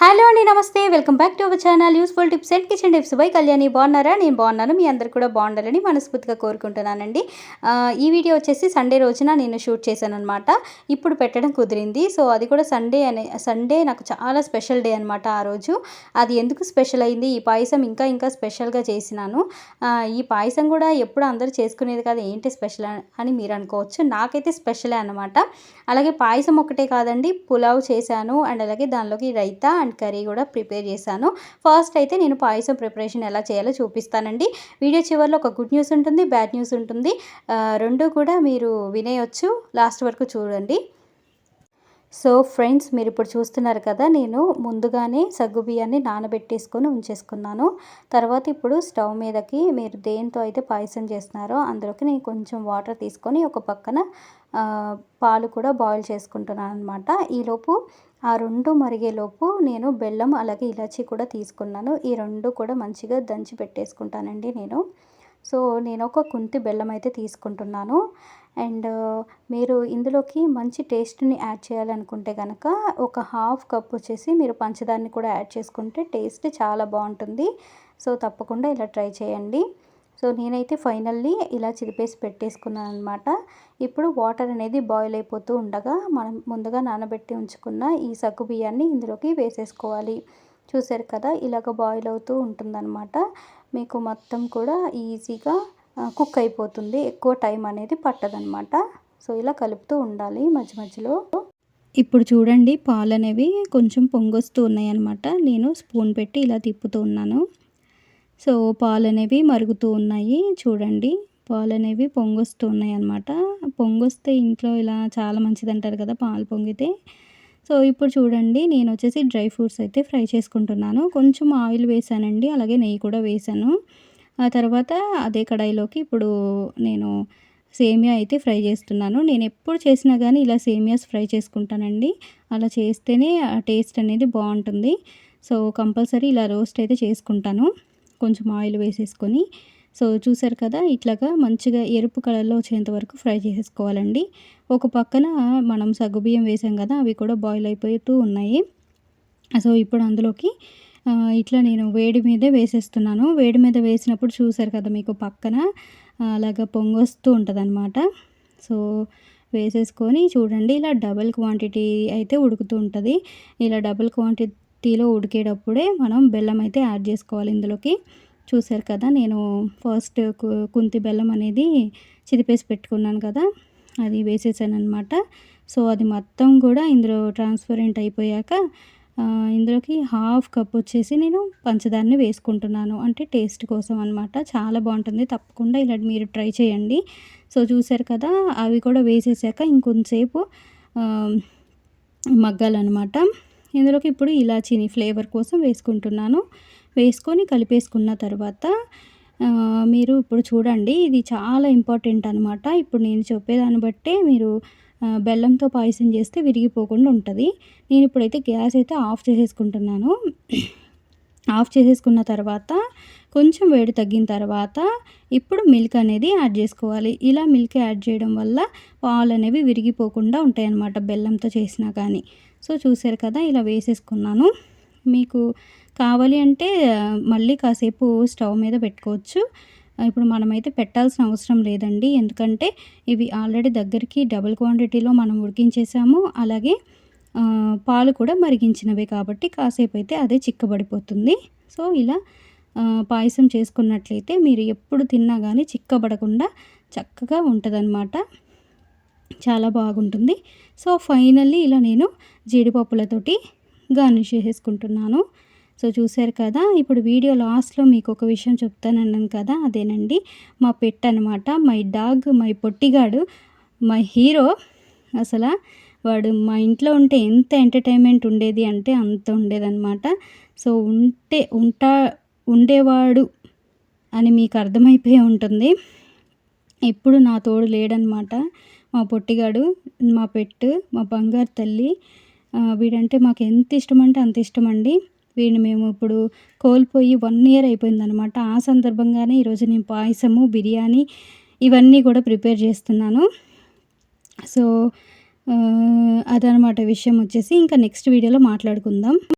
Hello అండి, నమస్తే. Welcome back to our channel useful tips and kitchen tips by Kalyani. బాగున్నారా? నేను బాగున్నాను. మీ అందరు కూడా బాగుండాలని మనస్ఫూర్తిగా కోరుకుంటున్నానండి. ఈ వీడియో వచ్చేసి సండే రోజున నేను షూట్ చేశాను అనమాట. ఇప్పుడు పెట్టడం కుదిరింది. సో అది కూడా సండే నాకు చాలా స్పెషల్ డే అనమాట. ఆ రోజు అది ఎందుకు స్పెషల్ అయింది, ఈ పాయసం ఇంకా స్పెషల్గా చేసినాను. ఈ పాయసం కూడా ఎప్పుడు అందరూ చేసుకునేది కాదు, ఏంటి స్పెషల్ అని మీరు అనుకోవచ్చు. నాకైతే స్పెషలే అనమాట. అలాగే పాయసం ఒకటే కాదండి, పులావ్ చేశాను అండ్ అలాగే దానిలోకి రైతా అండ్ కర్రీ కూడా ప్రిపేర్ చేశాను. ఫస్ట్ అయితే నేను పాయసం ప్రిపరేషన్ ఎలా చేయాలో చూపిస్తానండి. వీడియో చివరిలో ఒక గుడ్ న్యూస్ ఉంటుంది, బ్యాడ్ న్యూస్ ఉంటుంది. రెండు కూడా మీరు వినేయొచ్చు. లాస్ట్ వరకు చూడండి. సో ఫ్రెండ్స్, మీరు ఇప్పుడు చూస్తున్నారు కదా, నేను ముందుగానే సగ్గుబియ్యాన్ని నానబెట్టేసుకొని ఉంచేసుకున్నాను. తర్వాత ఇప్పుడు స్టవ్ మీదకి మీరు దేంతో అయితే పాయసం చేస్తున్నారో అందులోకి నేను కొంచెం వాటర్ తీసుకొని ఒక పక్కన పాలు కూడా బాయిల్ చేసుకుంటున్నాను అనమాట. ఈలోపు ఆ రెండు మరిగేలోపు నేను బెల్లం అలాగే ఇలాచీ కూడా తీసుకున్నాను. ఈ రెండు కూడా మంచిగా దంచి పెట్టేసుకుంటానండి నేను. సో నేను ఒక కుంతి బెల్లం అయితే తీసుకుంటున్నాను. అండ్ మీరు ఇందులోకి మంచి టేస్ట్ని యాడ్ చేయాలనుకుంటే కనుక ఒక హాఫ్ కప్ వచ్చేసి మీరు పంచదారని కూడా యాడ్ చేసుకుంటే టేస్ట్ చాలా బాగుంటుంది. సో తప్పకుండా ఇలా ట్రై చేయండి. సో నేనైతే ఫైనల్లీ ఇలా చిదిపేసి పెట్టేసుకున్నాను అనమాట. ఇప్పుడు వాటర్ అనేది బాయిల్ అయిపోతూ ఉండగా మనం ముందుగా నానబెట్టి ఉంచుకున్న ఈ సగ్గు బియ్యాన్ని ఇందులోకి వేసేసుకోవాలి. చూసారు కదా, ఇలాగ బాయిల్ అవుతూ ఉంటుందన్నమాట. మీకు మొత్తం కూడా ఈజీగా కుక్ అయిపోతుంది, ఎక్కువ టైం అనేది పట్టదనమాట. సో ఇలా కలుపుతూ ఉండాలి మధ్య మధ్యలో. ఇప్పుడు చూడండి, పాలు అనేవి కొంచెం పొంగొస్తూ ఉన్నాయి అన్నమాట. నేను స్పూన్ పెట్టి ఇలా తిప్పుతూ ఉన్నాను. సో పాలు అనేవి మరుగుతూ ఉన్నాయి. చూడండి, పాలు అనేవి పొంగొస్తూ ఉన్నాయి అన్నమాట. పొంగొస్తే ఇంట్లో ఇలా చాలా మంచిది అంటారు కదా, పాలు పొంగితే. సో ఇప్పుడు చూడండి, నేను వచ్చేసి డ్రై ఫ్రూట్స్ అయితే ఫ్రై చేసుకుంటున్నాను. కొంచెం ఆయిల్ వేసానండి, అలాగే నెయ్యి కూడా వేసాను. ఆ తర్వాత అదే కడాయిలోకి ఇప్పుడు నేను సేమియా అయితే ఫ్రై చేస్తున్నాను. నేను ఎప్పుడు చేసినా కానీ ఇలా సేమియాస్ ఫ్రై చేసుకుంటానండి. అలా చేస్తేనే ఆ టేస్ట్ అనేది బాగుంటుంది. సో కంపల్సరీ ఇలా రోస్ట్ అయితే చేసుకుంటాను, కొంచెం ఆయిల్ వేసేసుకొని. సో చూసారు కదా, ఇట్లాగా మంచిగా ఎరుపు కలర్లో వచ్చేంత వరకు ఫ్రై చేసేసుకోవాలండి. ఒక పక్కన మనం సగ్గుబియ్యం వేసాం కదా, అవి కూడా బాయిల్ అయిపోతూ ఉన్నాయి. సో ఇప్పుడు అందులోకి ఇట్లా నేను వేడి మీదే వేసేస్తున్నాను. వేడి మీద వేసినప్పుడు చూసారు కదా, మీకు పక్కన అలాగా పొంగొస్తూ ఉంటుందన్నమాట. సో వేసేసుకొని చూడండి, ఇలా డబుల్ క్వాంటిటీ అయితే ఉడుకుతూ ఉంటుంది. ఇలా డబుల్ క్వాంటిటీలో ఉడికేటప్పుడే మనం బెల్లం అయితే యాడ్ చేసుకోవాలి ఇందులోకి. చూసారు కదా, నేను ఫస్ట్ కుంతి బెల్లం అనేది చిదిపేసి పెట్టుకున్నాను కదా, అది వేసేసాను అనమాట. సో అది మొత్తం కూడా ఇందులో ట్రాన్స్పరెంట్ అయిపోయాక ఇందులోకి హాఫ్ కప్ వచ్చేసి నేను పంచదారని వేసుకుంటున్నాను, అంటే టేస్ట్ కోసం అనమాట. చాలా బాగుంటుంది, తప్పకుండా ఇలా మీరు ట్రై చేయండి. సో చూసారు కదా, అవి కూడా వేసేసాక ఇంకొంచెంసేపు మగ్గాలన్నమాట. ఇందులోకి ఇప్పుడు ఇలాచీని ఫ్లేవర్ కోసం వేసుకుంటున్నాను. వేసుకొని కలిపేసుకున్న తర్వాత మీరు ఇప్పుడు చూడండి, ఇది చాలా ఇంపార్టెంట్ అనమాట. ఇప్పుడు నేను చెప్పేదాన్ని బట్టే మీరు బెల్లంతో పాయసం చేస్తే విరిగిపోకుండా ఉంటుంది. నేను ఇప్పుడైతే గ్యాస్ అయితే ఆఫ్ చేసేసుకుంటున్నాను. ఆఫ్ చేసేసుకున్న తర్వాత కొంచెం వేడి తగ్గిన తర్వాత ఇప్పుడు మిల్క్ అనేది యాడ్ చేసుకోవాలి. ఇలా మిల్క్ యాడ్ చేయడం వల్ల పాలు అనేవి విరిగిపోకుండా ఉంటాయి అన్నమాట, బెల్లంతో చేసినా కానీ. సో చూసారు కదా, ఇలా వేసేసుకున్నాను. మీకు కావాలి అంటే మళ్ళీ కాసేపు స్టవ్ మీద పెట్టుకోవచ్చు. ఇప్పుడు మనమైతే పెట్టాల్సిన అవసరం లేదండి, ఎందుకంటే ఇవి ఆల్రెడీ దగ్గరికి డబుల్ క్వాంటిటీలో మనం ఉడికించేసాము. అలాగే పాలు కూడా మరిగించినవే కాబట్టి కాసేపు అయితే అదే చిక్కబడిపోతుంది. సో ఇలా పాయసం చేసుకున్నట్లయితే మీరు ఎప్పుడు తిన్నా కానీ చిక్కబడకుండా చక్కగా ఉంటుందన్నమాట, చాలా బాగుంటుంది. సో ఫైనల్లీ ఇలా నేను జీడిపప్పులతోటి గార్నిష్ చేసేసుకుంటున్నాను. సో చూసారు కదా, ఇప్పుడు వీడియో లాస్ట్లో మీకు ఒక విషయం చెప్తానన్నాను కదా, అదేనండి మా పెట్ అనమాట. మై డాగ్, మై పొట్టిగాడు, మై హీరో. అసలు వాడు మా ఇంట్లో ఉంటే ఎంత ఎంటర్టైన్మెంట్ ఉండేది అంటే అంత ఉండేదన్నమాట. సో ఉండేవాడు అని మీకు అర్థమైపోయి ఉంటుంది. ఎప్పుడు నా తోడు లేడనమాట మా పొట్టిగాడు, మా పెట్, మా బంగారు తల్లి. వీడంటే మాకు ఎంత ఇష్టం అంటే అంత ఇష్టం అండి. వీడిని మేము ఇప్పుడు కోల్పోయి 1 ఇయర్ అయిపోయిందనమాట. ఆ సందర్భంగానే ఈరోజు నేను పాయసము, బిర్యానీ ఇవన్నీ కూడా ప్రిపేర్ చేస్తున్నాను. సో అదనమాట విషయం వచ్చేసి. ఇంకా నెక్స్ట్ వీడియోలో మాట్లాడుకుందాం.